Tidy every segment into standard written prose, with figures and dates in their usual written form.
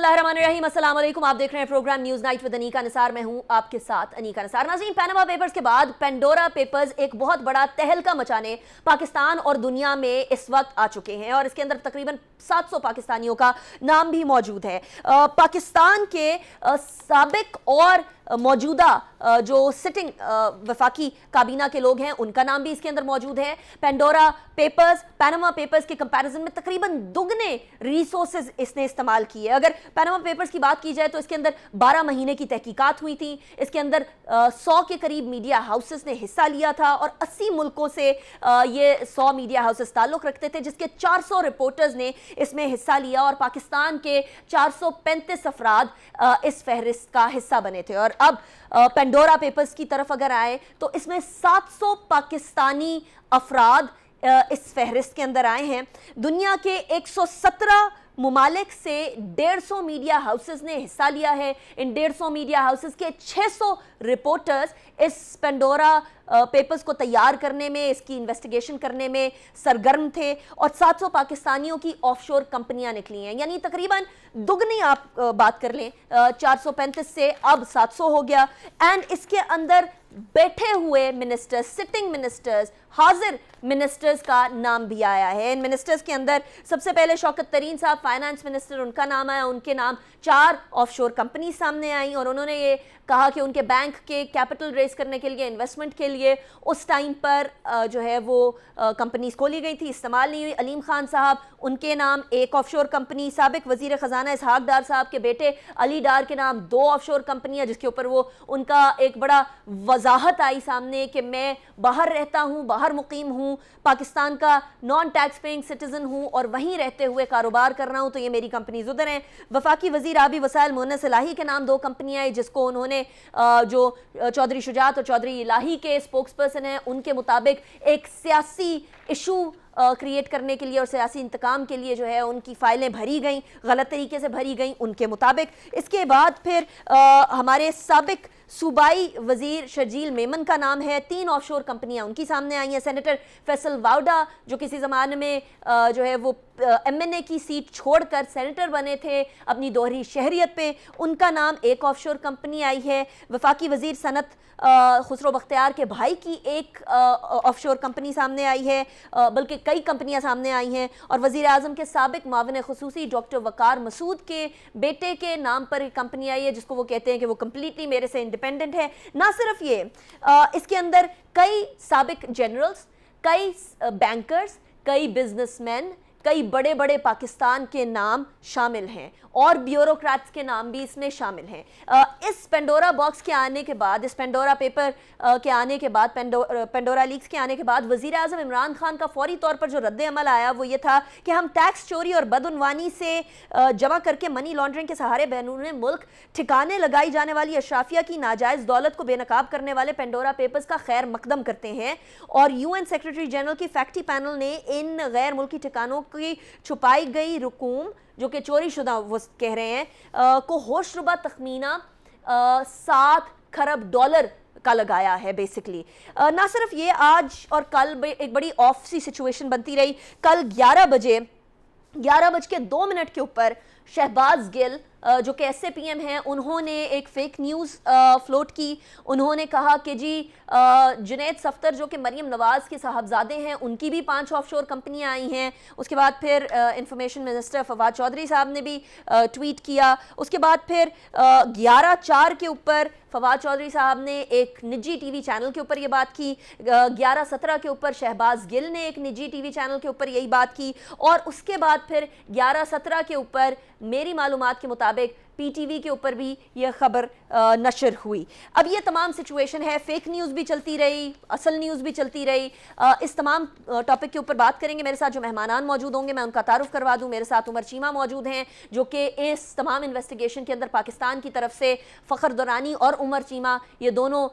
बिस्मिल्लाहिर्रहमानिर्रहीम, अस्सलाम वालेकुम। आप देख रहे हैं program news night with Aneeqa Nisar. मैं हूं आपके साथ अनीका निसार। नाज़रीन, पैनामा पेपर्स के बाद पेंडोरा पेपर्स एक बहुत बड़ा तहलका मचाने पाकिस्तान और दुनिया में इस वक्त आ चुके हैं और इसके अंदर तकरीबन 700 पाकिस्तानियों का नाम भी मौजूद है। पाकिस्तान के साबिक और मौजूदा जो सिटिंग वफाकी काबीना के लोग हैं उनका नाम भी इसके अंदर मौजूद है। पेंडोरा पेपर्स पैनामा पेपर्स के कंपैरिजन में तकरीबन दुगने रिसोर्सेज इसने इस्तेमाल किए। अगर पैनामा पेपर्स की बात की जाए तो इसके अंदर 12 महीने की तहकीकात हुई थी। इसके अंदर 100 के करीब मीडिया हाउसेस ने हिस्सा लिया था और 80 मुल्कों से ये 100 मीडिया हाउसेस ताल्लुक रखते थे, जिसके 400 रिपोर्टर्स ने इसमें हिस्सा लिया और पाकिस्तान के 435 अफराद इस फहरिस्त का हिस्सा बने थे। और अब पेंडोरा पेपर्स की तरफ अगर आए तो इसमें 700 पाकिस्तानी अफराद इस फहरिस्त के अंदर आए हैं। दुनिया के 117 मुमालिक से 150 मीडिया हाउसेस ने हिस्सा लिया है। इन 150 मीडिया हाउसेस के 600 रिपोर्टर्स इस पेंडोरा पेपर्स को तैयार करने में, इसकी इन्वेस्टिगेशन करने में सरगर्म थे और 700 पाकिस्तानियों की ऑफशोर कंपनियां निकली हैं। यानी तकरीबन दुगनी आप बात कर लें, 435 से अब 700 हो गया। एंड इसके अंदर बैठे हुए मिनिस्टर्स, सिटिंग मिनिस्टर्स, हाजिर मिनिस्टर्स का नाम भी आया है। इन मिनिस्टर्स के अंदर सबसे पहले शौकत तरीन साहब फाइनेंस मिनिस्टर, उनका नाम आया। उनके नाम 4 ऑफशोर कंपनी सामने आई और उन्होंने ये कहा कि उनके बैंक के कैपिटल रेस करने के लिए, इन्वेस्टमेंट के लिए उस टाइम पर जो है वो कंपनीज खोली गई थी, इस्तेमाल नहीं हुई। अलीम खान साहब, उनके नाम 1 ऑफशोर कंपनी। साबिक वजीर खजाना इसहाक डार साहब के बेटे अली डार के नाम 2 ऑफशोर कंपनियां, जिसके ऊपर वो उनका एक बड़ा वजाहत आई सामने कि मैं बाहर रहता हूं, बाहर मुकीम हूं, पाकिस्तान का नॉन टैक्स पेइंग सिटीजन हूं और वहीं रहते हुए कारोबार कर रहा हूं, तो ये मेरी कंपनीज उधर हैं। वफाकी वजीर आबी वसाइल मुन्नस इलाही के नाम 2 कंपनियां आई, जिसको उन्होंने जो चौधरी शुजात और चौधरी इलाही के स्पोक्स पर्सन हैं उनके मुताबिक एक सियासी इशू क्रिएट करने के लिए और सियासी इंतकाम के लिए जो है उनकी फाइलें भरी गई, गलत तरीके से भरी गई उनके मुताबिक। इसके बाद फिर हमारे साबिक सूबाई वजीर शर्जील मेमन का नाम है। 3 ऑफशोर कंपनियां उनकी सामने आई हैं। सेनेटर फैसल वाउडा, जो किसी ज़माने में जो है वो MNA की सीट छोड़कर सेनेटर बने थे अपनी दोहरी शहरियत पे, उनका नाम 1 ऑफशोर कंपनी आई है। वफाकी वजीर सनत खुसरो बख्तियार के भाई की एक ऑफशोर कंपनी सामने आई है, बल्कि कई कंपनियां सामने आई हैं। और वजीर आज़म के साबिक माविन खुसूसी डॉक्टर वकार मसूद के बेटे के नाम पर एक कंपनी आई है, जिसको वो कहते हैं कि वो कंप्लीटली मेरे से इंडिपेंडेंट है। ना सिर्फ ये, इसके अंदर कई साबिक जनरल्स, कई बैंकर्स, कई बिजनेसमैन, कई बड़े बड़े पाकिस्तान के नाम शामिल हैं और ब्यूरोक्रेट्स के नाम भी इसमें शामिल हैं। इस पेंडोरा बॉक्स के आने के बाद, इस पेंडोरा पेपर के आने के बाद, पेंडोरा लीक्स के आने के बाद वज़ीर आज़म इमरान खान का फौरी तौर पर जो रद्द अमल आया वो ये था कि हम टैक्स चोरी और बदउनवानी से जमा करके मनी लॉन्ड्रिंग के सहारे बैरून मुल्क ठिकाने लगाई जाने वाली अशराफिया की नाजायज़ दौलत को बेनकाब करने वाले पेंडोरा पेपर्स का खैर मकदम करते हैं। और UN सेक्रेटरी जनरल की फैक्टी पैनल ने इन गैर मुल्की ठिकानों की छुपाई गई रकूम, जो कि चोरी शुदा वो कह रहे हैं, को होशरुबा तखमीना 7 खरब डॉलर का लगाया है बेसिकली। ना सिर्फ ये, आज और कल एक बड़ी ऑफ सी सिचुएशन बनती रही। कल 11:02 के ऊपर शहबाज गिल, जो कि SAPM हैं, उन्होंने एक फेक न्यूज़ फ्लोट की। उन्होंने कहा कि जी जुनैद सफ्तर, जो कि मरीम नवाज़ के साहबजादे हैं, उनकी भी 5 ऑफशोर कंपनियां आई हैं। उसके बाद फिर इंफॉर्मेशन मिनिस्टर फवाद चौधरी साहब ने भी ट्वीट किया। उसके बाद फिर 11/4 के ऊपर फवाद चौधरी साहब ने एक निजी TV चैनल के ऊपर ये बात की। 11/17 के ऊपर शहबाज गिल ने एक निजी TV चैनल के ऊपर यही बात की। और उसके बाद फिर 11/17 के ऊपर मेरी मालूमात के मुताबिक PTV के ऊपर भी यह खबर नशर हुई। अब ये तमाम सिचुएशन है, फेक न्यूज़ भी चलती रही, असल न्यूज़ भी चलती रही। इस तमाम टॉपिक के ऊपर बात करेंगे। मेरे साथ जो मेहमानान मौजूद होंगे मैं उनका तारुफ करवा दूं। मेरे साथ उमर चीमा मौजूद हैं, जो कि इस तमाम इन्वेस्टिगेशन के अंदर पाकिस्तान की तरफ से फ़खर दुरानी और उमर चीमा ये दोनों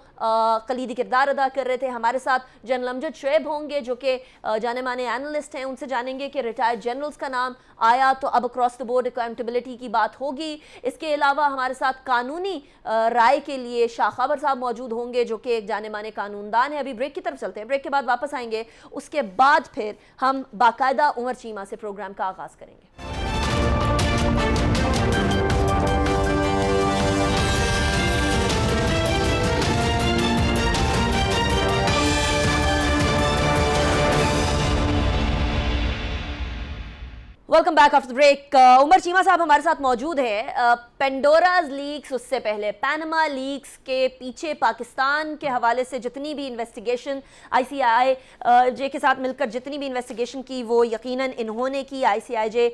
कलीदी किरदार अदा कर रहे थे। हमारे साथ जनरल अमजद शुएब होंगे, जो कि जाने माने एनालिस्ट हैं। उनसे जानेंगे कि रिटायर्ड जनरल्स का नाम आया तो अब अक्रॉस द बोर्ड अकाउंटेबिलिटी की बात होगी। इसके अलावा हमारे साथ कानूनी राय के लिए शाह खबर साहब मौजूद होंगे, जो कि एक जाने माने कानूनदान है। अभी ब्रेक की तरफ चलते हैं, ब्रेक के बाद वापस आएंगे। उसके बाद फिर हम बाकायदा उमर चीमा से प्रोग्राम का आगाज़ करेंगे। Welcome back after break. Umar Cheema साहब हमारे साथ मौजूद हैं। पेंडोराज लीक्स, उससे पहले पैनमा लीक्स के पीछे पाकिस्तान के हवाले से जितनी भी इन्वेस्टिगेशन ICIJ के साथ मिलकर जितनी भी इन्वेस्टिगेशन की वो यकीनन इन्होंने की। ICIJ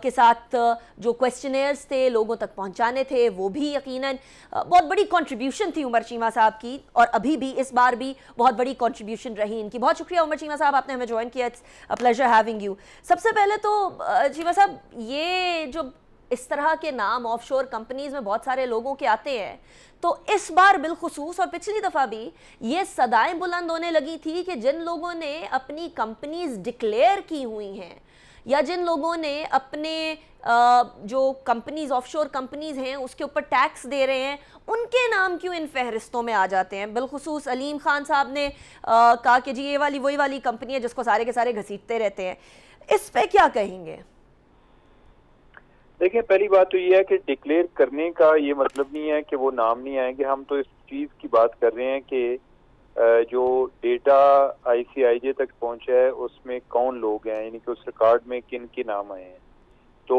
के साथ जो क्वेश्चनेयर्स थे लोगों तक पहुंचाने थे वो भी यकीनन बहुत बड़ी कंट्रीब्यूशन थी उमर चीमा साहब की, और अभी भी इस बार भी बहुत बड़ी कंट्रीब्यूशन रही इनकी। बहुत शुक्रिया उमर चीमा साहब, आपने हमें ज्वाइन किया। It's a pleasure having you. सबसे पहले तो चीमा साहब, ये जो इस तरह के नाम ऑफशोर कंपनीज में बहुत सारे लोगों के आते हैं, तो इस बार बिलखुसूस और पिछली दफ़ा भी ये सदाएं बुलंद होने लगी थी कि जिन लोगों ने अपनी कंपनीज डिक्लेयर की हुई हैं या जिन लोगों ने अपने जो कंपनीज ऑफशोर कंपनीज हैं उसके ऊपर टैक्स दे रहे हैं, उनके नाम क्यों इन फहरिस्तों में आ जाते हैं। बिलखुसूस अलीम खान साहब ने कहा कि जी ये वाली वही वाली कंपनी है जिसको सारे के सारे घसीटते रहते हैं। इस पे क्या कहेंगे? देखिए, पहली बात तो ये है कि डिक्लेयर करने का ये मतलब नहीं है कि वो नाम नहीं आएंगे। हम तो इस चीज़ की बात कर रहे हैं कि जो डेटा ICIJ तक पहुंचा है उसमें कौन लोग हैं, यानी कि उस रिकॉर्ड में किन के नाम आए हैं। तो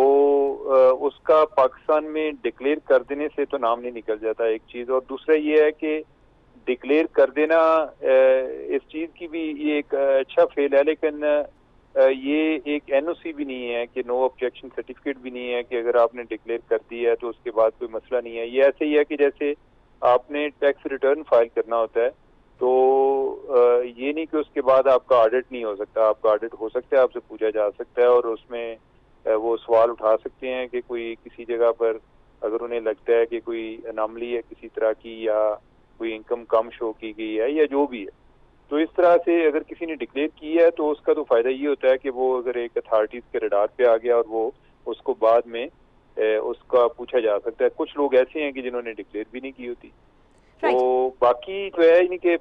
उसका पाकिस्तान में डिक्लेयर कर देने से तो नाम नहीं निकल जाता, एक चीज़। और दूसरा ये है कि डिक्लेयर कर देना इस चीज़ की भी ये एक अच्छा फेल है, लेकिन ये एक NOC भी नहीं है कि नो ऑब्जेक्शन सर्टिफिकेट भी नहीं है कि अगर आपने डिक्लेयर कर दिया है तो उसके बाद कोई मसला नहीं है। ये ऐसे ही है कि जैसे आपने टैक्स रिटर्न फाइल करना होता है, तो ये नहीं कि उसके बाद आपका ऑडिट नहीं हो सकता। आपका ऑडिट हो सकता है, आपसे पूछा जा सकता है और उसमें वो सवाल उठा सकते हैं कि कोई किसी जगह पर अगर उन्हें लगता है कि कोई अनामली है किसी तरह की या कोई इनकम कम शो की गई है या जो भी है, तो इस तरह से अगर किसी ने डिक्लेयर की है तो उसका तो फ़ायदा ये होता है कि वो अगर एक अथॉरिटीज़ के रडार पे आ गया और वो उसको बाद में उसका पूछा जा सकता है। कुछ लोग ऐसे हैं कि जिन्होंने डिक्लेयर भी नहीं की होती। तो बाकी तो है यानी कि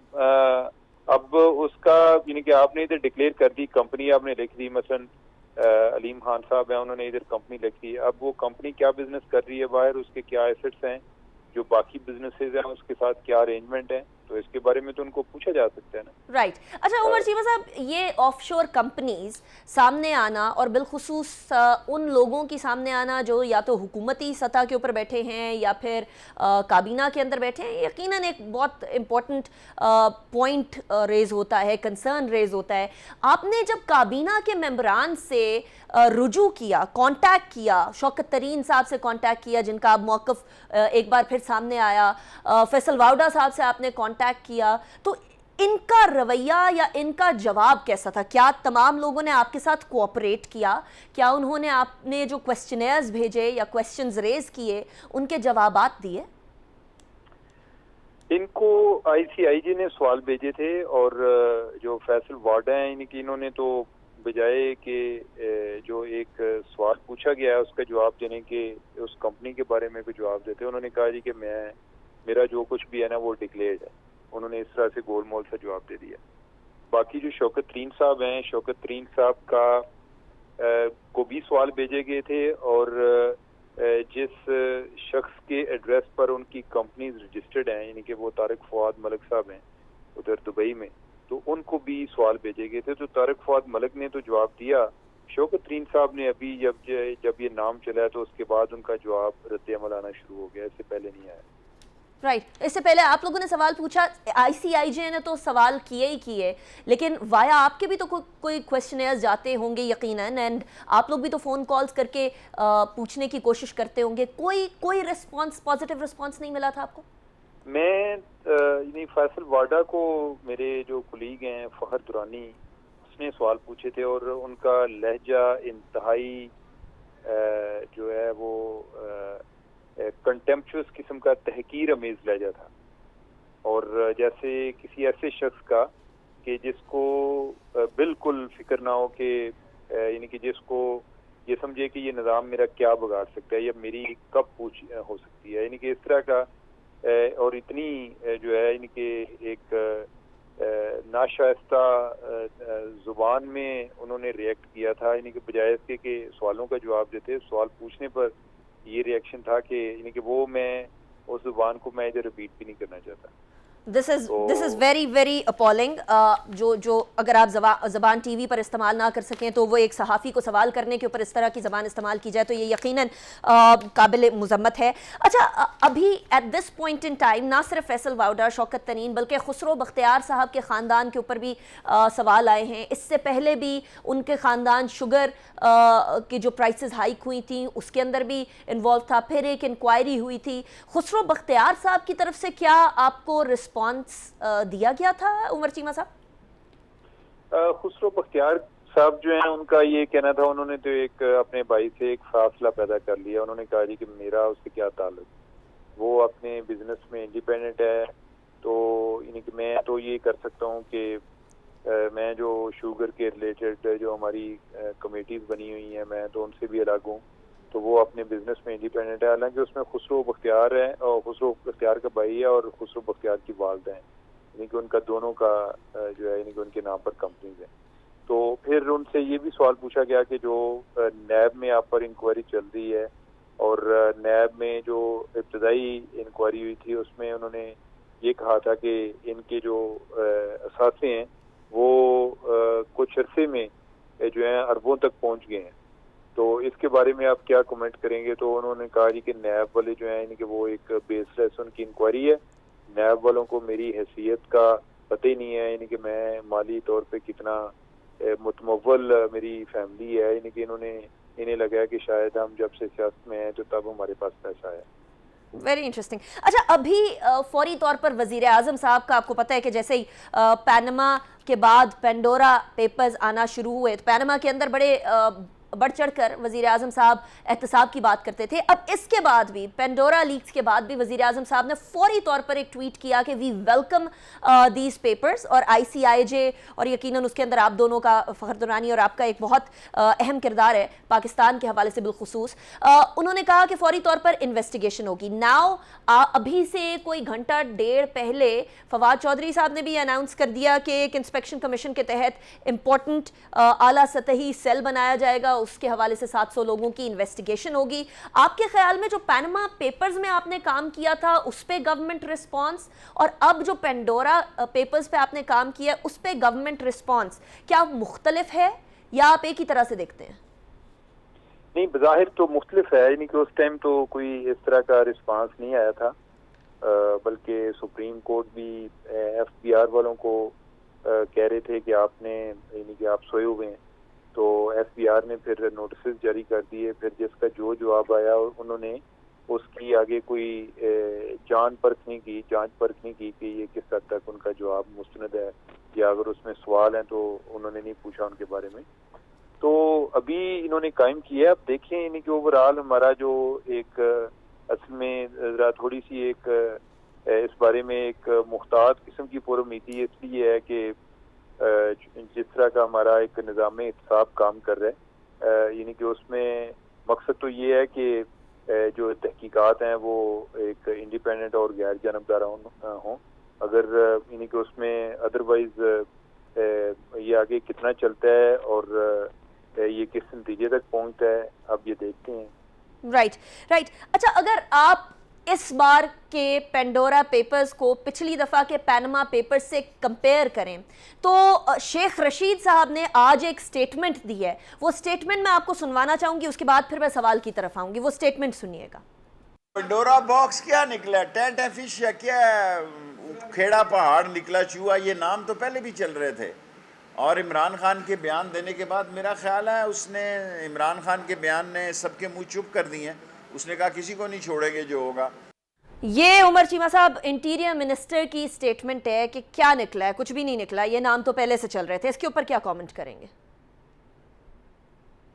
अब उसका यानी कि आपने इधर डिक्लेयर कर दी, कंपनी आपने लिख दी, मसलन अलीम खान साहब हैं, उन्होंने इधर कंपनी लिख दी। अब वो कंपनी क्या बिजनेस कर रही है बाहर, उसके क्या एसेट्स हैं, जो बाकी बिजनेसेस हैं उसके साथ क्या अरेंजमेंट है, तो इसके बारे में तो उनको पूछा जा सकता है ना। राइट। अच्छा उमर चीमा साहब, ये ऑफशोर कंपनीज सामने आना और बिलखुसूस उन लोगों की सामने आना जो या तो हुकूमती सतह के ऊपर बैठे हैं या फिर काबीना के अंदर बैठे हैं, यकीनन एक बहुत इम्पोर्टेंट पॉइंट रेज होता है, कंसर्न रेज होता है। आपने जब काबीना के मेंबरान से रुजू किया, कांटेक्ट किया, शौकत तरीन साहब से कांटेक्ट किया जिनका अब मौक़िफ़ एक बार फिर सामने आया, फैसल वाउडा साहब से आपने कांटेक्ट किया, तो इनका रवैया या इनका जवाब कैसा था? क्या तमाम लोगों ने आपके साथ कोऑपरेट किया? क्या उन्होंने आपने जो क्वेश्चनेयर्स भेजे या क्वेश्चंस रेज किए उनके जवाबात दिए? इनको ICIJ ने सवाल भेजे थे और जो फैसल वार्डा हैं इनकी, इन्होंने तो बजाय कि जो एक सवाल पूछा गया है उसका जवाब देने के, उस कंपनी के बारे में भी जवाब देते, उन्होंने कहा जी कि मेरा जो कुछ भी है ना वो डिक्लेयर्ड है। उन्होंने इस तरह से गोल मोल सा जवाब दे दिया। बाकी जो शौकत तरीन साहब हैं, शौकत तरीन साहब को भी सवाल भेजे गए थे और जिस शख्स के एड्रेस पर उनकी कंपनीज रजिस्टर्ड हैं, यानी कि वो तारिक फवाद मलिक साहब हैं उधर दुबई में, तो उनको भी सवाल भेजे गए थे। तो तारिक फवाद मलिक ने तो जवाब दिया, शौकत तरीन साहब ने अभी जब ये नाम चला तो उसके बाद उनका जवाब रद्द अमल आना शुरू हो गया, इससे पहले नहीं आया। राइट। इससे पहले आप लोगों ने सवाल पूछा, ICIJ ने तो सवाल किए ही किए, लेकिन वाया आपके भी तो कोई क्वेश्चनेयर्स जाते होंगे यकीनन, एंड आप लोग भी तो फ़ोन कॉल्स करके पूछने की कोशिश करते होंगे। कोई रिस्पांस, पॉजिटिव रिस्पांस नहीं मिला था आपको? मैं फैसल वाडा को, मेरे जो कुलीग हैं फहर दुरानी, उसने सवाल पूछे थे और उनका लहजा इंतहाई जो है वो कंटेम्पचुअस किस्म का, तहकीर अमेज लहजा था, और जैसे किसी ऐसे शख्स का कि जिसको बिल्कुल फिक्र ना हो कि यानी कि जिसको ये समझे कि ये निज़ाम मेरा क्या बिगाड़ सकता है या मेरी कब पूछ हो सकती है, यानी कि इस तरह का, और इतनी जो है यानी कि एक नाशाइस्ता ज़ुबान में उन्होंने रिएक्ट किया था, यानी कि बजाय इसके कि सवालों का जवाब देते, सवाल पूछने पर ये रिएक्शन था कि यानी कि वो, मैं उस ज़ुबान को मैं इधर रिपीट भी नहीं करना चाहता। This is very very appalling. जो अगर आप ज़बान टीवी पर इस्तेमाल ना कर सकें तो वो एक सहाफ़ी को सवाल करने के ऊपर इस तरह की ज़बान इस्तेमाल की जाए तो ये यकीनन काबिल मुज़म्मत है। अच्छा, अभी at this point in time ना सिर्फ फैसल वाउडा, शौकत तरीन, बल्कि खुसरो बख्तियार साहब के ख़ानदान के ऊपर भी सवाल आए हैं। इससे पहले भी उनके ख़ानदान शुगर की जो प्राइसेस हाइक हुई थी उसके अंदर भी इन्वॉल्व था, फिर एक इंक्वायरी हुई थी। खुसरो बख्तियार साहब की तरफ से क्या आपको रिस्पांस दिया गया था उमर चीमा साहब? खुसरो बख्तियार साहब जो हैं उनका ये कहना था, उन्होंने तो एक अपने भाई से एक फासला पैदा कर लिया। उन्होंने कहा जी कि मेरा उससे क्या ताल्लुक, वो अपने बिजनेस में इंडिपेंडेंट है, तो यानी कि मैं तो ये कर सकता हूँ कि मैं जो शुगर के रिलेटेड जो हमारी कमेटीज बनी हुई हैं मैं तो उनसे भी अलग हूँ, तो वो अपने बिजनेस में इंडिपेंडेंट है। हालांकि उसमें खुसरो बख्तियार है और खुसरो बख्तियार का भाई है और खुसरो बख्तियार की वालदा है, यानी कि उनका दोनों का जो है यानी कि उनके नाम पर कंपनीज है। तो फिर उनसे ये भी सवाल पूछा गया कि जो नैब में आप पर इंक्वायरी चल रही है और नैब में जो इब्तदाई इंक्वायरी हुई थी उसमें उन्होंने ये कहा था कि इनके जो असासे हैं वो कुछ अरसे में जो है अरबों तक पहुंच गए हैं, तो इसके बारे में आप क्या कमेंट करेंगे? तो उन्होंने कहा जी कि नैब वाले जो है यानी कि वो एक बेसलेस उनकी इंक्वायरी है, नैब वालों को मेरी हैसियत का पता ही नहीं है, यानी कि मैं माली तौर पे कितना मुतमव्वल मेरी फैमिली है, यानी कि इन्हें लगा कि शायद हम जब से सियासत में हैं तो तब हमारे पास पैसा है। Very interesting. अच्छा, अभी फौरी तौर पर वजीर आज़म साहब का आपको पता है कि जैसे ही पैनमा के बाद पेंडोरा पेपर्स आना शुरू हुए तो पैनमा के अंदर बड़े बढ़ चढ़ कर वज़ीर आज़म साहब एहतसाब की बात करते थे। अब इसके बाद भी पेंडोरा लीक्स के बाद भी वज़ीर आज़म साहब ने फौरी तौर पर एक ट्वीट किया कि वी वेलकम दीज पेपर्स, और ICIJ और यकीनन उसके अंदर आप दोनों का, फ़खर दुरानी और आपका एक बहुत अहम किरदार है पाकिस्तान के हवाले से बिलखुसूस। उन्होंने कहा कि फौरी तौर पर इन्वेस्टिगेशन होगी। नाउ अभी से कोई घंटा डेढ़ पहले फवाद चौधरी साहब ने भी अनाउंस कर दिया कि एक इंस्पेक्शन कमीशन के तहत इम्पोर्टेंट आला सतही सेल बनाया जाएगा, उसके हवाले से 700 लोगों की इन्वेस्टिगेशन होगी। आपके ख्याल में जो पैनमा पेपर्स में आपने काम किया था उस पे गवर्नमेंट रिस्पांस और अब जो पेंडोरा पेपर्स पे आपने काम किया उस पे गवर्नमेंट रिस्पांस क्या मुख्तलिफ है या आप एक ही तरह से देखते हैं? नहीं, बज़ाहिर तो मुख्तलिफ है, यानी कि उस टाइम तो कोई इस तरह का रिस्पांस नहीं आया था, बल्कि सुप्रीम कोर्ट भी FBR वालों को कह रहे थे कि आपने यानी कि आप सोए हुए हैं, तो FBR ने फिर नोटिस जारी कर दिए। फिर जिसका जो जवाब आया उन्होंने उसकी आगे कोई जांच परख नहीं की कि ये किस हद तक उनका जवाब मुस्तनद है या अगर उसमें सवाल हैं तो उन्होंने नहीं पूछा उनके बारे में। तो अभी इन्होंने कायम किया है। अब देखें यानी कि ओवरऑल हमारा जो एक असल में ज़रा थोड़ी सी एक इस बारे में एक मुख्तात किस्म की पुरुमीदी इसलिए है कि जिस तरह का हमारा एक निज़ाम एहतसाब काम कर रहा है, यानी कि उसमें मकसद तो ये है कि जो तहकीकात हैं वो एक इंडिपेंडेंट और गैर जानबदाराना हों। अगर यानी कि उसमें अदरवाइज ये आगे कितना चलता है और ये किस नतीजे तक पहुंचता है, अब ये देखते हैं। राइट। अच्छा, अगर आप इस बार के पेंडोरा पेपर्स को पिछली दफ़ा के पैनमा पेपर्स से कंपेयर करें तो शेख रशीद साहब ने आज एक स्टेटमेंट दी है, वो स्टेटमेंट मैं आपको सुनवाना चाहूँगी, उसके बाद फिर मैं सवाल की तरफ आऊँगी। वो स्टेटमेंट सुनिएगा। पेंडोरा बॉक्स क्या निकला, टेंट फिश या क्या, खेड़ा पहाड़ निकला, चूहा, ये नाम तो पहले भी चल रहे थे। और इमरान खान के बयान देने के बाद मेरा ख्याल है इमरान खान के बयान ने सबके मुंह चुप कर दिए। उसने कहा किसी को नहीं छोड़ेंगे जो होगा। ये उमर चीमा साहब इंटीरियर मिनिस्टर की स्टेटमेंट है कि क्या निकला है, कुछ भी नहीं निकला, ये नाम तो पहले से चल रहे थे। इसके ऊपर क्या कमेंट करेंगे?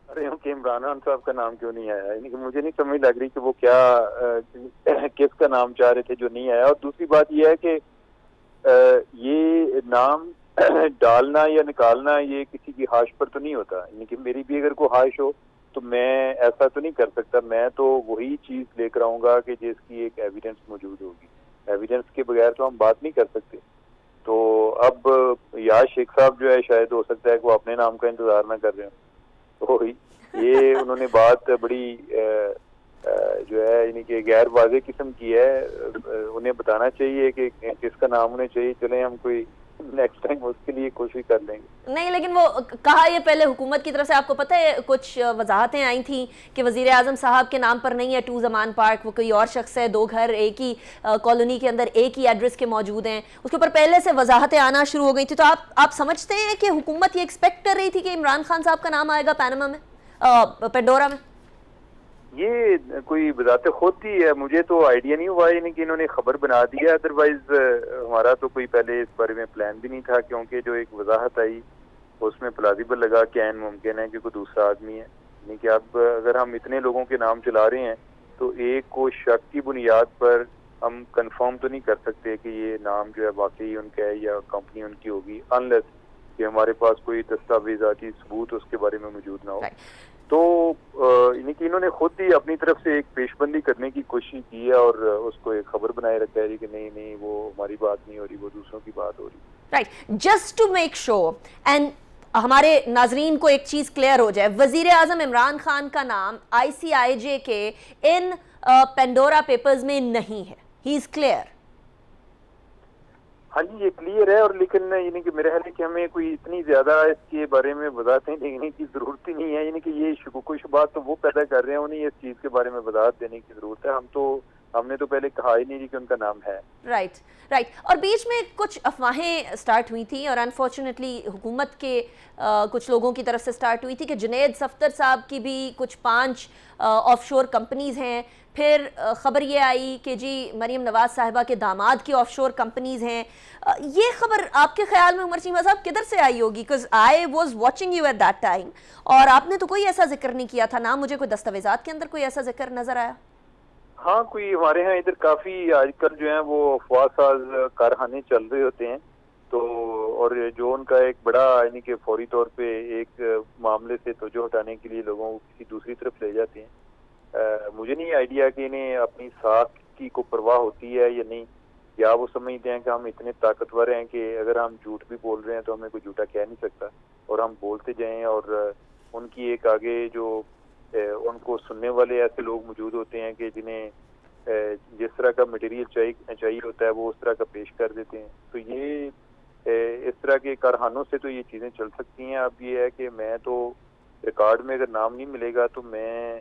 अरे इमरान खान साहब का नाम क्यों नहीं आया, यानी कि मुझे नहीं समझ लग रही कि वो क्या किसका नाम चाह रहे थे जो नहीं आया। और दूसरी बात ये है कि ये नाम डालना या निकालना ये किसी की हाश पर तो नहीं होता, यानी कि मेरी भी अगर कोई हाश हो तो मैं ऐसा तो नहीं कर सकता। मैं तो वही चीज लेकर आऊंगा कि जिसकी एक एविडेंस मौजूद होगी। एविडेंस के बगैर तो हम बात नहीं कर सकते। तो अब यार शेख साहब जो है शायद हो सकता है कि वो अपने नाम का इंतजार ना कर रहे हो, तो ये उन्होंने बात बड़ी جو ہے یعنی کہ غیر واضح قسم کی ہے. انہیں بتانا چاہیے کہ کس کا نام ہونا چاہیے. چلیں ہم کوئی نیکسٹ ٹائم اس کے لیے کوشش کر لیں گے. نہیں لیکن وہ کہا یہ پہلے حکومت کی طرف سے, آپ کو پتہ ہے کچھ وضاحتیں آئی تھیں کہ وزیر اعظم صاحب کے نام پر نہیں ہے 2 زمان پارک, وہ کوئی اور شخص ہے, 2 گھر ایک ہی کالونی کے اندر ایک ہی ایڈریس کے موجود ہیں. اس کے اوپر پہلے سے وضاحتیں آنا شروع ہو گئی تھی. تو آپ سمجھتے ہیں کہ حکومت یہ ایکسپیکٹ کر رہی تھی کہ عمران خان صاحب کا نام آئے گا پینما میں, پینڈورا میں؟ یہ کوئی بذات خود ہی ہے, مجھے تو آئیڈیا نہیں ہوا یعنی کہ انہوں نے خبر بنا دیا. ادروائز ہمارا تو کوئی پہلے اس بارے میں پلان بھی نہیں تھا, کیونکہ جو ایک وضاحت آئی اس میں پلازیبل لگا کہ عین ممکن ہے کہ کوئی دوسرا آدمی ہے. یعنی کہ اب اگر ہم اتنے لوگوں کے نام چلا رہے ہیں تو ایک کو شک کی بنیاد پر ہم کنفرم تو نہیں کر سکتے کہ یہ نام جو ہے واقعی ان کا ہے یا کمپنی ان کی ہوگی, انلیس کہ ہمارے پاس کوئی دستاویزاتی ثبوت اس کے بارے میں موجود نہ ہو. تو یعنی کہ انہوں نے خود ہی اپنی طرف سے ایک پیش بندی کرنے کی کوشش کی ہے اور اس کو ایک خبر بنائے رکھا ہے کہ نہیں وہ ہماری بات نہیں ہو رہی, وہ دوسروں کی بات ہو رہی. Right, just to make sure and ہمارے ناظرین کو ایک چیز کلیئر ہو جائے, وزیر اعظم عمران خان کا نام ICIJ کے ان پینڈورا پیپرز میں نہیں ہے. ہی از کلیئر. ہاں جی یہ کلیئر ہے, اور لیکن یعنی کہ میرا خیال ہے کہ ہمیں کوئی اتنی زیادہ اس کے بارے میں وضاحتیں دینے کی ضرورت ہی نہیں ہے. یعنی کہ یہ شکوک و شبہات تو وہ پیدا کر رہے ہیں, انہیں اس چیز کے بارے میں وضاحت دینے کی ضرورت ہے. ہم نے تو پہلے کہا ہی نہیں کہ ان کا نام ہے. رائٹ. اور بیچ میں کچھ افواہیں سٹارٹ ہوئی تھیں اور انفارچونیٹلی حکومت کے کچھ لوگوں کی طرف سے سٹارٹ ہوئی تھی کہ جنید صفدر صاحب کی بھی کچھ 5 آف شور کمپنیز ہیں. پھر خبر یہ آئی کہ جی مریم نواز صاحبہ کے داماد کی آف شور کمپنیز ہیں. یہ خبر آپ کے خیال میں عمر چیمہ صاحب کدھر سے آئی ہوگی؟ Because I was watching you at that time, اور آپ نے تو کوئی ایسا ذکر نہیں کیا تھا, نہ مجھے کوئی دستاویزات کے اندر کوئی ایسا ذکر نظر آیا. ہاں کوئی ہمارے ہاں ادھر کافی آج کل جو ہیں وہ افواہ ساز کارخانے چل رہے ہوتے ہیں, تو اور جو ان کا ایک بڑا یعنی کہ فوری طور پہ ایک معاملے سے توجہ ہٹانے کے لیے لوگوں کو کسی دوسری طرف لے جاتے ہیں. مجھے نہیں آئیڈیا کہ انہیں اپنی ساکھ کی کو پرواہ ہوتی ہے یا نہیں, یا وہ سمجھتے ہیں کہ ہم اتنے طاقتور ہیں کہ اگر ہم جھوٹ بھی بول رہے ہیں تو ہمیں کوئی جھوٹا کہہ نہیں سکتا, اور ہم بولتے جائیں. اور ان کی ایک آگے جو ان کو سننے والے ایسے لوگ موجود ہوتے ہیں کہ جنہیں جس طرح کا مٹیریل چاہیے ہوتا ہے وہ اس طرح کا پیش کر دیتے ہیں. تو یہ اس طرح کے کارخانوں سے تو یہ چیزیں چل سکتی ہیں. اب یہ ہے کہ میں تو ریکارڈ میں اگر نام نہیں ملے گا تو میں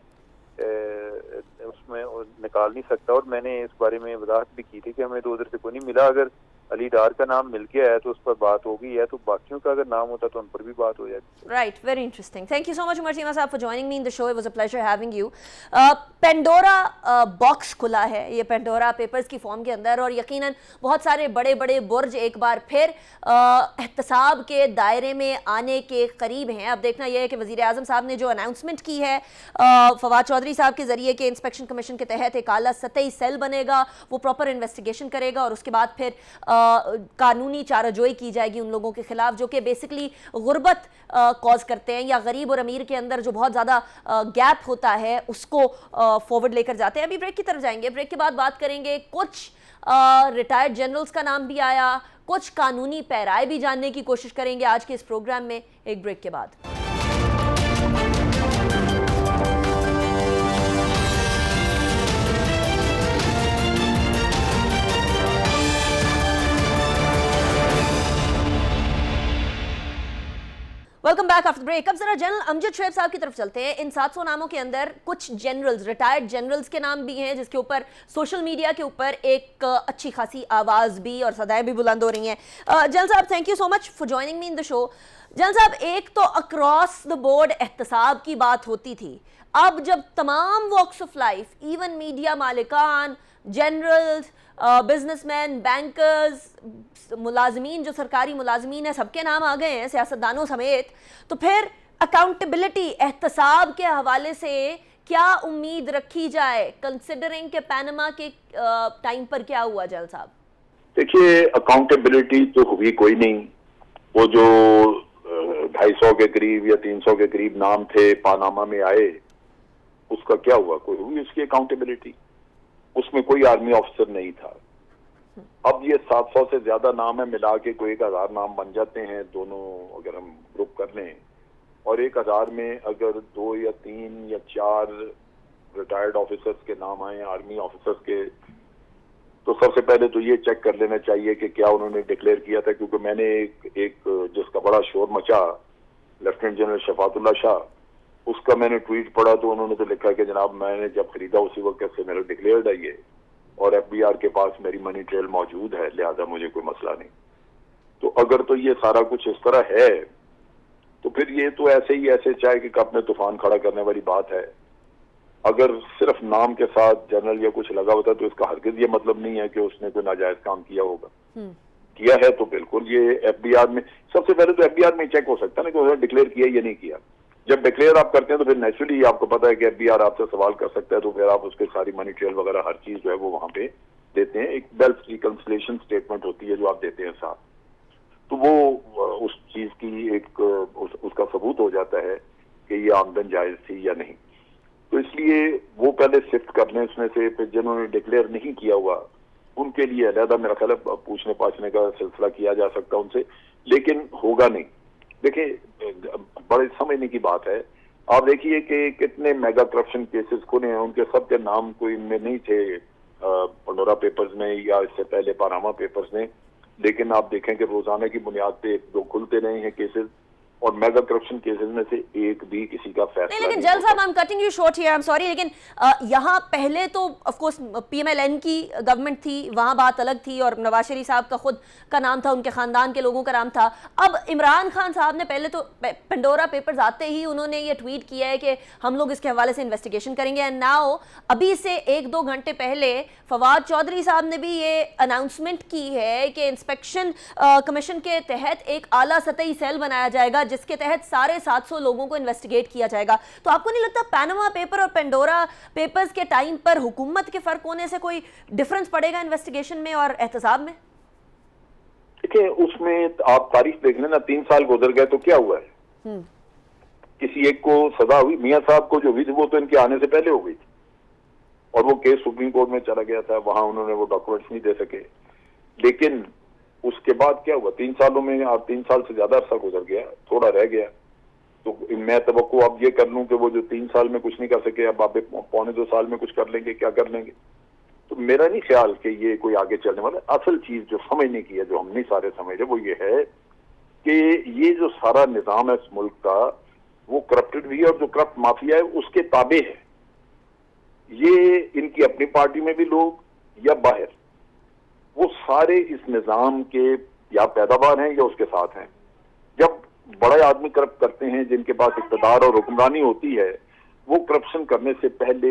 اس میں نکال نہیں سکتا, اور میں نے اس بارے میں وضاحت بھی کی تھی کہ ہمیں تو ادھر سے کوئی نہیں ملا. اگر علی ڈار کا نام مل گیا ہے تو اس پر بات ہو گئی ہے, تو باقیوں کا اگر نام ہوتا تو ان پر بھی بات ہو جاتی. Right, very interesting. Thank you so much Umar Cheema صاحب for joining me in the show. It was a pleasure having you. Pandora box کھلا ہے یہ پینڈورا پیپرز کی فارم کے اندر, اور یقیناً بہت سارے بڑے بڑے برج ایک بار پھر احتساب کے دائرے میں آنے کے قریب ہیں. اب دیکھنا یہ ہے کہ وزیر اعظم صاحب نے جو اناؤنسمنٹ کی ہے فواد چودھری صاحب کے ذریعے کہ انسپیکشن کمیشن کے تحت ایک اعلیٰ سطحی سیل بنے گا, وہ پراپر انویسٹیگیشن کرے گا, اور اس کے بعد پھر قانونی چارہ جوئی کی جائے گی ان لوگوں کے خلاف جو کہ بیسکلی غربت کاز کرتے ہیں, یا غریب اور امیر کے اندر جو بہت زیادہ گیپ ہوتا ہے اس کو فارورڈ لے کر جاتے ہیں. ابھی بریک کی طرف جائیں گے, بریک کے بعد بات کریں گے. کچھ ریٹائرڈ جنرلز کا نام بھی آیا, کچھ قانونی پیرائے بھی جاننے کی کوشش کریں گے آج کے اس پروگرام میں, ایک بریک کے بعد. Welcome back after break. اب ذرا جنرل امجد شعیب صاحب کی طرف چلتے ہیں. ان 700 ناموں کے اندر کچھ جنرلز, ریٹائرڈ جنرلز کے نام بھی ہیں جس کے اوپر سوشل میڈیا کے اوپر ایک اچھی خاصی آواز بھی اور صدائیں بھی بلند ہو رہی ہیں. جنرل صاحب thank you so much for joining me in the show. General صاحب ایک تو اکراس دا بورڈ احتساب کی بات ہوتی تھی, اب جب تمام walks of life, even media مالکان, جنرلز, بزنس مین, بینکرز, ملازمین جو سرکاری ملازمین ہیں, سب کے نام آ گئے ہیں سیاستدانوں سمیت, تو پھر اکاؤنٹیبلٹی احتساب کے حوالے سے کیا امید رکھی جائے کنسیڈرنگ کہ پینما کے ٹائم پر کیا ہوا جل صاحب؟ دیکھیے اکاؤنٹیبلٹی تو ہوئی کوئی نہیں. وہ جو 250 کے قریب یا 300 کے قریب نام تھے پاناما میں آئے, اس کا کیا ہوا؟ کوئی ہوئی اس کی اکاؤنٹیبلٹی؟ اس میں کوئی آرمی آفیسر نہیں تھا. اب یہ 700 سے زیادہ نام ہے, ملا کے کوئی 1000 نام بن جاتے ہیں دونوں اگر ہم گروپ کر لیں, اور 1000 میں اگر 2 یا 3 یا 4 ریٹائرڈ آفیسرز کے نام آئے ہیں, آرمی آفیسرز کے, تو سب سے پہلے تو یہ چیک کر لینا چاہیے کہ کیا انہوں نے ڈکلیئر کیا تھا, کیونکہ میں نے ایک جس کا بڑا شور مچا, لیفٹیننٹ جنرل شفاعت اللہ شاہ, اس کا میں نے ٹویٹ پڑھا تو انہوں نے تو لکھا کہ جناب میں نے جب خریدا اسی وقت سے میرا ڈکلیئرڈ ہے یہ, اور ایف بی آر کے پاس میری منی ٹریل موجود ہے, لہذا مجھے کوئی مسئلہ نہیں. تو اگر تو یہ سارا کچھ اس طرح ہے تو پھر یہ تو ایسے چاہے کہ کپ میں طوفان کھڑا کرنے والی بات ہے. اگر صرف نام کے ساتھ جنرل یا کچھ لگا ہوتا تو اس کا ہرگز یہ مطلب نہیں ہے کہ اس نے کوئی ناجائز کام کیا ہوگا. کیا ہے تو بالکل یہ ایف بی آر میں, سب سے پہلے تو ایف بی آر میں چیک ہو سکتا ہے نا کہ انہوں نے ڈکلیئر کیا یا نہیں کیا. جب ڈکلیئر آپ کرتے ہیں تو پھر نیچرلی آپ کو پتا ہے کہ ایف بی آر آپ سے سوال کر سکتا ہے, تو پھر آپ اس کے ساری منی ٹریل وغیرہ ہر چیز جو ہے وہ وہاں پہ دیتے ہیں. ایک بیلف ریکنسلیشن اسٹیٹمنٹ ہوتی ہے جو آپ دیتے ہیں ساتھ, تو وہ اس چیز کی ایک اس کا ثبوت ہو جاتا ہے کہ یہ آمدن جائز تھی یا نہیں. تو اس لیے وہ پہلے سفٹ کر لیں اس میں سے, پھر جنہوں نے ڈکلیئر نہیں کیا ہوا ان کے لیے علیحدہ میرا خیال ہے پوچھنے پاچھنے کا سلسلہ کیا جا سکتا ان سے, لیکن ہوگا نہیں. دیکھیں بڑے سمجھنے کی بات ہے, آپ دیکھیے کہ کتنے میگا کرپشن کیسز کھلے ہیں, ان کے سب کے نام کوئی ان میں نہیں تھے پنڈورا پیپرز میں یا اس سے پہلے پاناما پیپرز میں, لیکن آپ دیکھیں کہ روزانہ کی بنیاد پہ ایک دو کھلتے رہے ہیں کیسز, اور میگا کرپشن کیسز میں سے ایک بھی کسی کا فیصلہ نہیں. لیکن جل صاحب I'm cutting you short here, I'm sorry, لیکن یہاں پہلے تو of course P M L N کی گورنمنٹ تھی, وہاں بات الگ تھی, اور نواز شریف صاحب کا خود کا نام تھا, ان کے خاندان کے لوگوں کا نام تھا. اب عمران خان صاحب نے پہلے تو پنڈورا پیپرز آتے ہی انہوں نے یہ ٹویٹ کیا ہے کہ ہم لوگ اس کے حوالے سے انویسٹیگیشن کریں گے, اینڈ ناؤ ابھی سے 1-2 گھنٹے پہلے فواد چودھری صاحب نے بھی یہ اناؤنسمنٹ کی ہے کہ انسپیکشن کمیشن کے تحت ایک اعلیٰ سطحی سیل بنایا جائے گا جس کے تحت 750 لوگوں کو انویسٹیگیٹ کیا جائے گا. تو آپ کو نہیں لگتا پیناما پیپر اور پینڈورا پیپرز کے ٹائم پر حکومت کے فرق ہونے سے کوئی ڈیفرنس پڑے گا انویسٹیگیشن میں اور احتساب میں؟ دیکھیں اس میں آپ تاریخ دیکھ لیں نا, 3 سال گزر گئے تو کیا ہوا ہے, کسی ایک کو سزا ہوئی, میاں صاحب کو جو ہوئی تھی وہ تو ان کے آنے سے پہلے ہو گئی تھی, اور وہ کیس سپریم کورٹ میں چلا گیا تھا, وہاں انہوں نے وہ ڈاکومنٹس نہیں دے سکے. لیکن اس کے بعد کیا ہوا, 3 سالوں میں, آپ 3 سال سے زیادہ عرصہ گزر گیا, تھوڑا رہ گیا, تو میں توقع اب یہ کر لوں کہ وہ جو 3 سال میں کچھ نہیں کر سکے اب آپ 1.25 سال میں کچھ کر لیں گے, کیا کر لیں گے. تو میرا نہیں خیال کہ یہ کوئی آگے چلنے والا. اصل چیز جو سمجھنے کی ہے, جو ہم نہیں سارے سمجھ رہے, وہ یہ ہے کہ یہ جو سارا نظام ہے اس ملک کا وہ کرپٹڈ بھی ہے, اور جو کرپٹ مافیا ہے اس کے تابع ہے. یہ ان کی اپنی پارٹی میں بھی لوگ یا باہر, وہ سارے اس نظام کے یا پیداوار ہیں یا اس کے ساتھ ہیں. جب بڑے آدمی کرپٹ کرتے ہیں جن کے پاس اقتدار اور حکمرانی ہوتی ہے, وہ کرپشن کرنے سے پہلے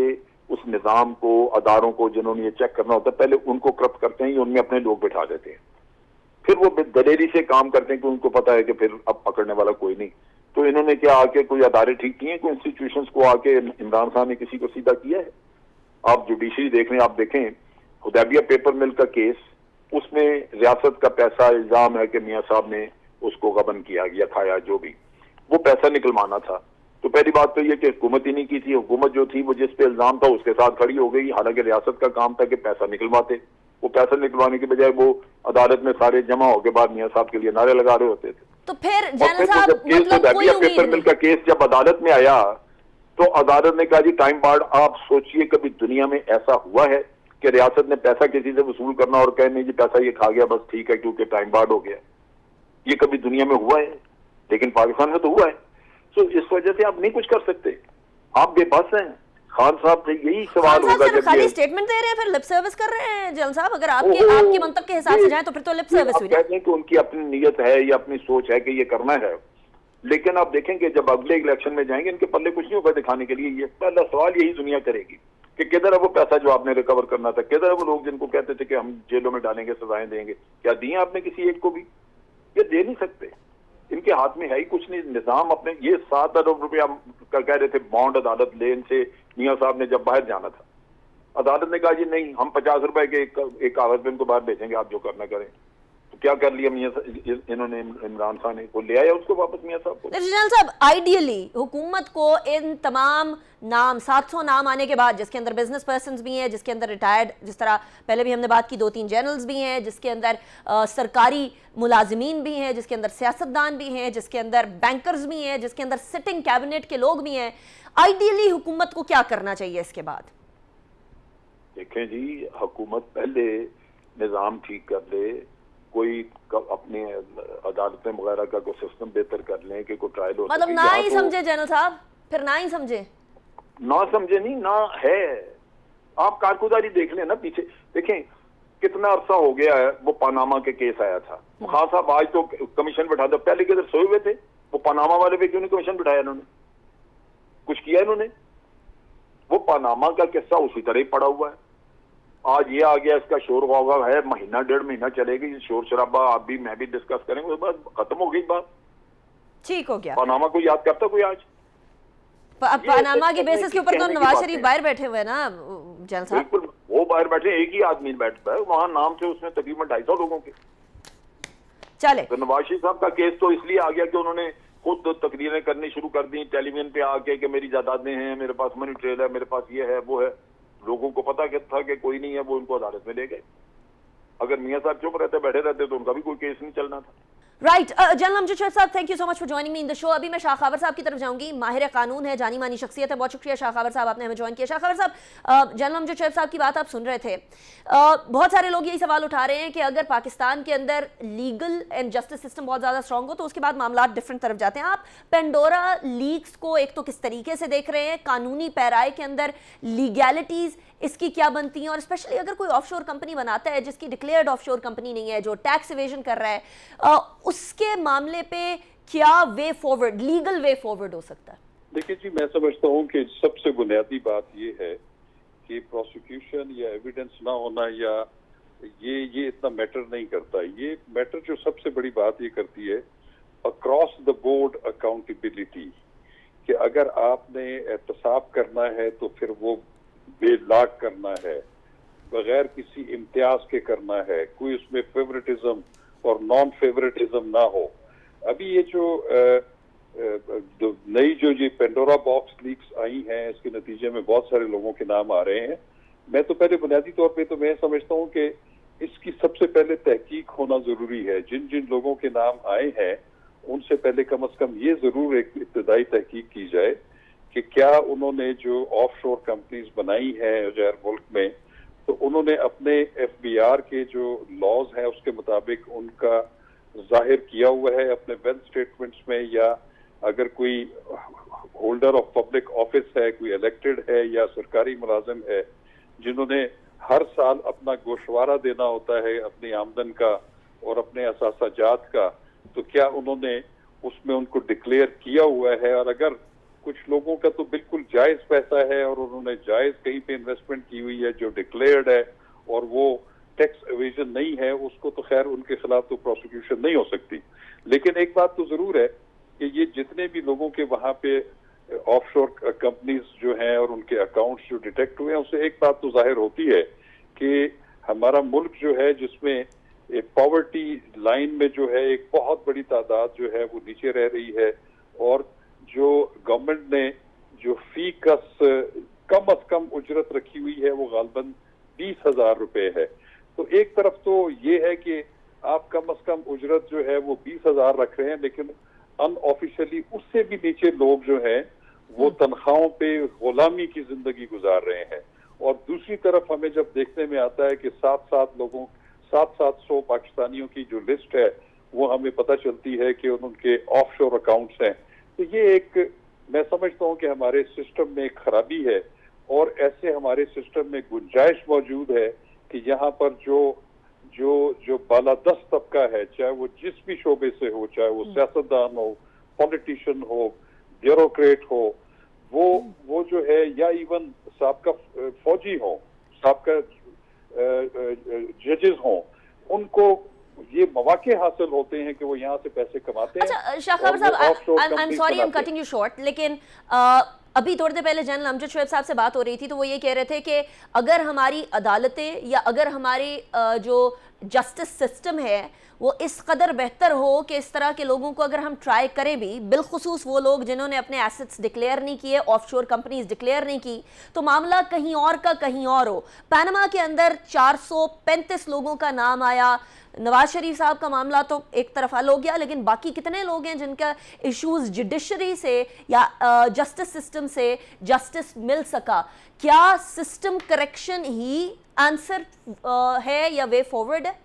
اس نظام کو, اداروں کو جنہوں نے یہ چیک کرنا ہوتا ہے, پہلے ان کو کرپٹ کرتے ہیں یا ان میں اپنے لوگ بٹھا دیتے ہیں. پھر وہ دلیری سے کام کرتے ہیں کہ ان کو پتا ہے کہ پھر اب پکڑنے والا کوئی نہیں. تو انہوں نے کیا آ کے کوئی ادارے ٹھیک کیے ہیں, کوئی انسٹیٹیوشنز کو آ کے عمران خان نے کسی کو سیدھا کیا ہے؟ آپ جوڈیشری دیکھ لیں, آپ دیکھیں حدیبیہ پیپر مل کا کیس, اس میں ریاست کا پیسہ الزام ہے کہ میاں صاحب نے اس کو غبن کیا یا کھایا, جو بھی وہ پیسہ نکلوانا تھا. تو پہلی بات تو یہ کہ حکومت ہی نہیں کی تھی, حکومت جو تھی وہ جس پہ الزام تھا اس کے ساتھ کھڑی ہو گئی, حالانکہ ریاست کا کام تھا کہ پیسہ نکلواتے. وہ پیسہ نکلوانے کے بجائے وہ عدالت میں سارے جمع ہو کے بعد میاں صاحب کے لیے نعرے لگا رہے ہوتے تھے. تو پھر جنرل صاحب مطلب کوئی پیپر مل کا کیس جب عدالت میں آیا تو عدالت نے کہا جی ٹائم بارڈ. آپ سوچئے کبھی دنیا میں ایسا ہوا ہے کہ ریاست نے پیسہ کسی سے وصول کرنا اور کہے نہیں جی پیسہ یہ کھا گیا بس ٹھیک ہے کیونکہ ٹائم بارڈ ہو گیا؟ یہ کبھی دنیا میں ہوا ہے؟ لیکن پاکستان میں تو ہوا ہے. تو اس وجہ سے آپ نہیں کچھ کر سکتے, آپ بے بس ہیں. خان صاحب سے یہی سوال ہوگا جب خالی اسٹیٹمنٹ دے رہے ہیں, پھر لپ سروس کر رہے ہیں جنرل صاحب. اگر آپ کے منطق کے حساب سے جائیں تو پھر تو لپ سروس ہوئی. کہتے ہیں کہ ان کی اپنی نیت ہے یا اپنی سوچ ہے کہ یہ کرنا ہے, لیکن آپ دیکھیں گے جب اگلے الیکشن میں جائیں گے ان کے پلے کچھ نہیں ہوگا دکھانے کے لیے. یہ پہلا سوال یہی دنیا کرے گی کہ کدھر ہے وہ پیسہ جو آپ نے ریکور کرنا تھا, کدھر ہے وہ لوگ جن کو کہتے تھے کہ ہم جیلوں میں ڈالیں گے, سزائیں دیں گے, کیا دی آپ نے کسی ایک کو بھی؟ یہ دے نہیں سکتے, ان کے ہاتھ میں ہے ہی کچھ نہیں. نظام اپنے یہ 7 ارب روپیہ کہہ رہے تھے بانڈ عدالت لے ان سے, میاں صاحب نے جب باہر جانا تھا عدالت نے کہا جی نہیں ہم 50 روپے کے ایک کاغذ پہ ان کو باہر بھیجیں گے, آپ جو کرنا کریں. तो क्या कर लिया मियां इन्होंने, इमरान खान ने वो ले आया उसको वापस मियां साहब को। जनरल साहब, आइडियली हुकूमत को इन तमाम नाम 700 नाम आने के बाद, जिसके अंदर बिजनेस पर्सन्स भी हैं, जिसके अंदर रिटायर्ड, जिस तरह पहले भी हमने बात की, 2-3 जनरल्स भी हैं, जिसके अंदर सरकारी मुलाजिमीन भी हैं, जिसके अंदर सियासतदान भी हैं, जिसके अंदर बैंकर्स भी हैं, जिसके अंदर सिटिंग कैबिनेट के लोग भी हैं, आइडियली हुकूमत को क्या करना चाहिए इसके बाद? देखें जी, हुकूमत पहले निज़ाम ठीक कर ले, कोई अपने अदालतें वगैरह का कोई सिस्टम बेहतर कर लें कि कोई ट्रायल हो सके। मतलब ना ही समझे जनरल साहब, फिर ना ही समझे, ना समझे नहीं ना है। आप कारगुजारी देख लें ना पीछे, देखें कितना अरसा हो गया है वो पनामा के केस आया था। खान साहब आज तो कमीशन बैठा दो, पहले किधर सोए हुए थे? वो पनामा वाले पे क्यों नहीं कमीशन बिठाया इन्होंने? कुछ किया इन्होंने? वो पनामा का किस्सा उसी तरह ही पड़ा हुआ है। आज ये आ गया, इसका शोर होगा है, महीना 1.5 महीना चलेगी शोर शराबा, आप भी मैं भी डिस्कस करेंगे, उसके बाद खत्म हो गई बात। ठीक हो गया। पनामा को याद करता कोई आज? पनामा की बेसिस के ऊपर तो नवाज शरीफ बाहर बैठे हुए ना जनरल साहब। बिल्कुल, वो बाहर बैठे, एक ही आदमी बैठता है वहां, नाम से उसमें तकरीबन 250 लोगों के। चले तो नवाज शरीफ साहब का केस तो इसलिए आ गया कि उन्होंने खुद तकरीरें करनी शुरू कर दी टेलीविजन पे आके कि मेरी जायदादें हैं, मेरे पास मनी ट्रेल है, मेरे पास ये है वो है। लोगों को पता था कि कोई नहीं है, वो उनको अदालत में ले गए। अगर मियां साहब चुप रहते बैठे रहते तो उनका भी कोई केस नहीं चलना था। राइट। जनरल अमजद शोएब साहब, thank you so much for joining me in the show. अभी मैं शाह खावर साहब की तरफ जाऊंगी, माहिर कानून है, जानी मानी शख्सियत है। बहुत शुक्रिया शाह खावर साहब, आपने हमें ज्वाइन किया। शाह खावर साहब, जनरल अमजद शोएब साहब की बात आप सुन रहे थे। बहुत सारे लोग यही सवाल उठा रहे हैं कि अगर पाकिस्तान के अंदर लीगल एंड जस्टिस सिस्टम बहुत ज़्यादा स्ट्रांग हो तो उसके बाद मामला डिफरेंट तरफ जाते हैं। आप पेंडोरा लीक्स को एक तो किस तरीके से देख रहे हैं, कानूनी पैराए के अंदर लीगैलिटीज़ इसकी क्या बनती हैं, और स्पेशली अगर कोई ऑफशोर कंपनी बनाता है जिसकी डिक्लेयर्ड ऑफशोर कंपनी नहीं है, जो टैक्स इवेजन कर रहा है, उसके मामले पे क्या way forward, legal way forward हो सकता है? देखिए जी, मैं समझता हूँ कि सबसे बुनियादी बात ये है कि प्रोसिक्यूशन या एविडेंस ना होना या ये इतना मैटर नहीं करता। ये मैटर जो सबसे बड़ी बात ये करती है अक्रॉस द बोर्ड अकाउंटेबिलिटी, कि अगर आपने एहतसाब करना है तो फिर वो बेलाग करना है, बगैर किसी इम्तियाज के करना है, कोई उसमें फेवरेटिज्म और नॉन फेवरेटिज्म ना हो। अभी ये जो नई जो ये पेंडोरा बॉक्स लीक्स आई हैं, इसके नतीजे में बहुत सारे लोगों के नाम आ रहे हैं। मैं तो पहले बुनियादी तौर पे तो मैं समझता हूँ कि इसकी सबसे पहले तहकीक होना जरूरी है। जिन जिन लोगों के नाम आए हैं उनसे पहले कम से कम ये जरूर एक इब्तदाई तहकीक की जाए कि क्या उन्होंने जो ऑफशोर कंपनीज बनाई हैं गैर मुल्क में, तो उन्होंने अपने एफबीआर के जो लॉज हैं उसके मुताबिक उनका जाहिर किया हुआ है अपने वेल्थ स्टेटमेंट्स में, या अगर कोई होल्डर ऑफ पब्लिक ऑफिस है, कोई इलेक्टेड है या सरकारी मुलाजिम है जिन्होंने हर साल अपना गोशवारा देना होता है अपनी आमदन का और अपने असासाजात का, तो क्या उन्होंने उसमें उनको डिक्लेयर किया हुआ है? और अगर कुछ लोगों का तो बिल्कुल जायज पैसा है और उन्होंने जायज कहीं पे इन्वेस्टमेंट की हुई है जो डिक्लेयर्ड है और वो टैक्स एवेजन नहीं है, उसको तो खैर उनके खिलाफ तो प्रोसिक्यूशन नहीं हो सकती। लेकिन एक बात तो जरूर है कि ये जितने भी लोगों के वहां पे ऑफशोर कंपनीज जो हैं और उनके अकाउंट्स जो डिटेक्ट हुए हैं, उससे एक बात तो जाहिर होती है कि हमारा मुल्क जो है जिसमें पॉवर्टी लाइन में जो है एक बहुत बड़ी तादाद जो है वो नीचे रह रही है, और जो गवर्नमेंट ने जो फी कम अज कम उजरत रखी हुई है वो गालबन 20,000 रुपए है। तो एक तरफ तो ये है कि आप कम अज कम उजरत जो है वो 20,000 रख रहे हैं, लेकिन अनऑफिशियली उससे भी नीचे लोग जो हैं वो तनख्वाहों पे गुलामी की जिंदगी गुजार रहे हैं। और दूसरी तरफ हमें जब देखने में आता है कि 700 पाकिस्तानियों की जो लिस्ट है वो हमें पता चलती है कि उनके ऑफशोर अकाउंट्स हैं, तो ये एक मैं समझता हूँ कि हमारे सिस्टम में एक खराबी है, और ऐसे हमारे सिस्टम में गुंजाइश मौजूद है कि यहाँ पर जो बालादस्त तबका है, चाहे वो जिस भी शोबे से हो, चाहे वो सियासतदान हो, पॉलिटिशियन हो, ब्यूरोक्रेट हो, वो जो है, या इवन साबका फौजी हो, साबका जजेस हों, उनको ये मौके हासिल होते हैं कि वो यहाँ से पैसे कमाते हैं। अच्छा शाह खावर साहब, I am sorry I am cutting you short, लेकिन अभी थोड़ी देर पहले जनरल अमजद शोएब साहब से बात हो रही थी तो वो ये कह रहे थे कि अगर हमारी अदालतें या अगर हमारी जो जस्टिस सिस्टम है वो इस कदर बेहतर हो कि इस तरह के लोगों को अगर हम ट्राई करें भी, बिलखुसूस वो लोग जिन्होंने अपने एसेट्स डिक्लेयर नहीं किए, ऑफशोर कंपनीज डिक्लेयर नहीं की, तो मामला कहीं और का कहीं और हो। पनामा के अंदर 435 लोगों का नाम आया। नवाज शरीफ साहब का मामला तो एक तरफ हल हो गया, लेकिन बाकी कितने लोग हैं जिनका इश्यूज जुडिशरी से या जस्टिस सिस्टम से जस्टिस मिल सका? क्या सिस्टम करेक्शन ही आंसर है या वे फॉरवर्ड है?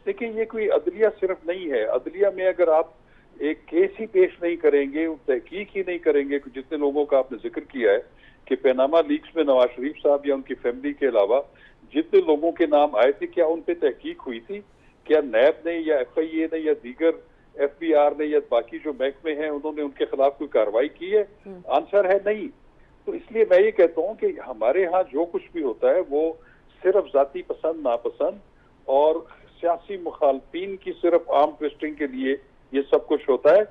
देखिए, ये कोई अदलिया सिर्फ नहीं है। अदलिया में अगर आप एक केस ही पेश नहीं करेंगे, तहकीक ही नहीं करेंगे, जितने लोगों का आपने जिक्र किया है कि पैनामा लीक्स में नवाज शरीफ साहब या उनकी फैमिली के अलावा जितने लोगों के नाम आए थे, क्या उन पे तहकीक हुई थी? क्या नैब ने या FIA ने या दीगर FBR ने या बाकी जो महकमे हैं उन्होंने उनके खिलाफ कोई कार्रवाई की है? आंसर है नहीं। तो इसलिए मैं ये कहता हूँ कि हमारे यहाँ जो कुछ भी होता है वो सिर्फ जाती पसंद नापसंद और सियासी मुखालफिन की सिर्फ आर्म ट्विस्टिंग के लिए ये सब कुछ होता है।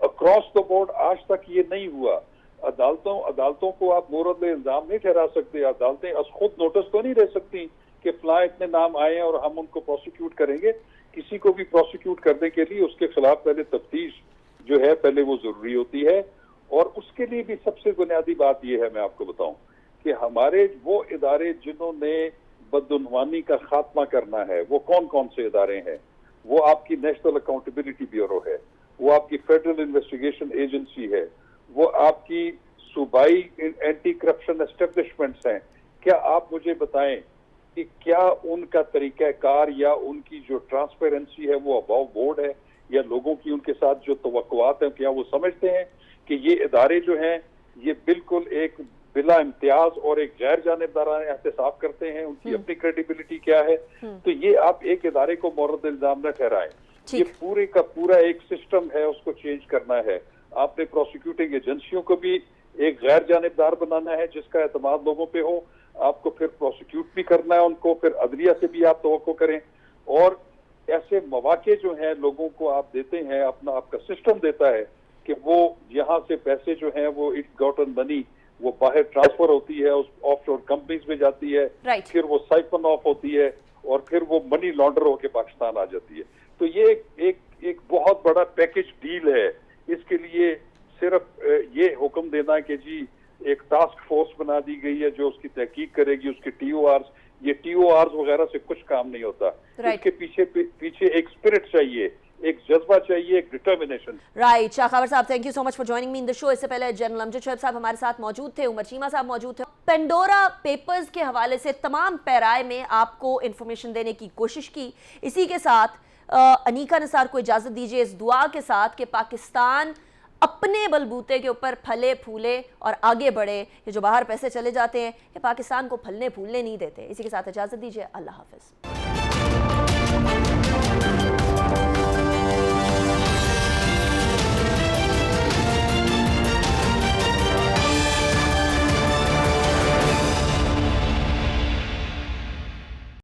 अक्रॉस द बोर्ड आज तक ये नहीं हुआ। अदालतों को आप मोरद इल्जाम नहीं ठहरा सकते। अदालतें खुद नोटिस तो नहीं दे सकती कि फलां इतने नाम आए हैं और हम उनको प्रोसिक्यूट करेंगे। किसी को भी प्रोसिक्यूट करने के लिए उसके खिलाफ पहले तफ्तीश जो है पहले वो जरूरी होती है। और उसके लिए भी सबसे बुनियादी बात ये है, मैं आपको बताऊं कि हमारे वो इदारे जिन्होंने बदउनवानी का खात्मा करना है वो कौन कौन से इदारे हैं? वो आपकी नेशनल अकाउंटेबिलिटी ब्यूरो है, वो आपकी फेडरल इन्वेस्टिगेशन एजेंसी है, वो आपकी सूबाई एंटी करप्शन एस्टेब्लिशमेंट्स हैं। क्या आप मुझे बताएं कि क्या उनका तरीक़ाकार या उनकी जो ट्रांसपेरेंसी है वो अबव बोर्ड है, या लोगों की उनके साथ जो तवक्कुआत हैं क्या वो समझते हैं कि ये इदारे जो हैं ये बिल्कुल एक बिला इम्तियाज और एक गैर जानिबदाराना एहतसाब करते हैं? उनकी अपनी क्रेडिबिलिटी क्या है? तो ये आप एक इदारे को मोरद इल्जाम न ठहराएं। ये पूरे का पूरा एक सिस्टम है, उसको चेंज करना है। आपने प्रोसिक्यूटिंग एजेंसियों को भी एक गैर जानिबदार बनाना है जिसका एतमाद लोगों पे हो। आपको फिर प्रोसिक्यूट भी करना है उनको, फिर अदलिया से भी आप तवक्को करें। और ऐसे मौके जो हैं लोगों को आप देते हैं, अपना आपका सिस्टम देता है कि वो यहाँ से पैसे जो हैं वो इट गॉटन मनी वो बाहर ट्रांसफर होती है, उस ऑफशोर कंपनीज में जाती है, फिर वो साइफन ऑफ होती है और फिर वो मनी लॉन्डर होकर पाकिस्तान आ जाती है। तो ये एक बहुत बड़ा पैकेज डील है। इसके लिए सिर्फ ये हुक्म देना कि जी एक टास्क फोर्स बना दी गई है जो उसकी तहकीक करेगी, उसके TORs, ये TORs वगैरह से कुछ काम नहीं होता। इसके पीछे एक स्पिरिट चाहिए, एक जज्बा चाहिए, एक डिटर्मिनेशन। राइट। शाह खबर साहब, thank you so much for joining me in the show. इससे पहले जनरल अमजद शोएब साहब हमारे साथ मौजूद थे, उमर चीमा साहब मौजूद थे। पेंडोरा पेपर्स के हवाले से तमाम पैराए में आपको इंफॉर्मेशन देने की कोशिश की। इसी के साथ अनीका निसार को इजाजत दीजिए इस दुआ के साथ कि पाकिस्तान अपने बलबूते के ऊपर फले फूले और आगे बढ़े। ये जो बाहर पैसे चले जाते हैं ये पाकिस्तान को फलने फूलने नहीं देते। इसी के साथ इजाजत दीजिए, अल्लाह हाफिज।